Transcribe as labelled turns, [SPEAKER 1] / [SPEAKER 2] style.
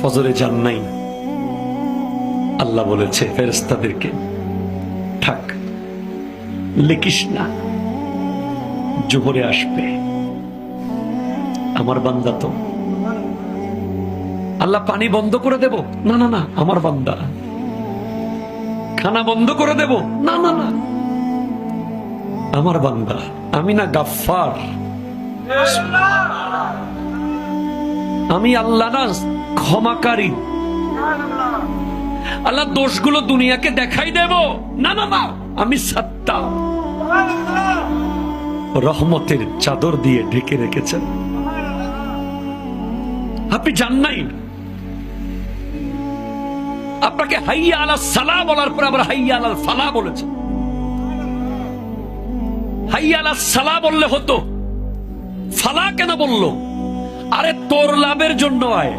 [SPEAKER 1] ফজরে যান নাই, আল্লাহ বলেছে ফেরেশতাদেরকে, থাক, লিখিস না, জোহরে আসবে। আমার বান্দা তো। আল্লাহ পানি বন্ধ করে দেব? না না না, আমার বান্দা। খানা বন্ধ করে দেব? না না না, আমার বান্দা। আমি না গাফফার? আমি আল্লাহ না ক্ষমাকারী? আল্লাহ দোষগুলো দুনিয়াকে দেখাই দেব? না না না, আমি সত্তার। রহমতের চাদর দিয়ে ঢেকে রেখেছেন। আপনি জান নাই? আপনাকে হাইয়া আলাস সালাহ বলার পর আবার হাইয়া আলাল ফালাহ বলেছে। হাইয়া আলাস সালাহ বললে হতো, ফালাহ কেন বললো? আরে তোর লাভের জন্য আয়।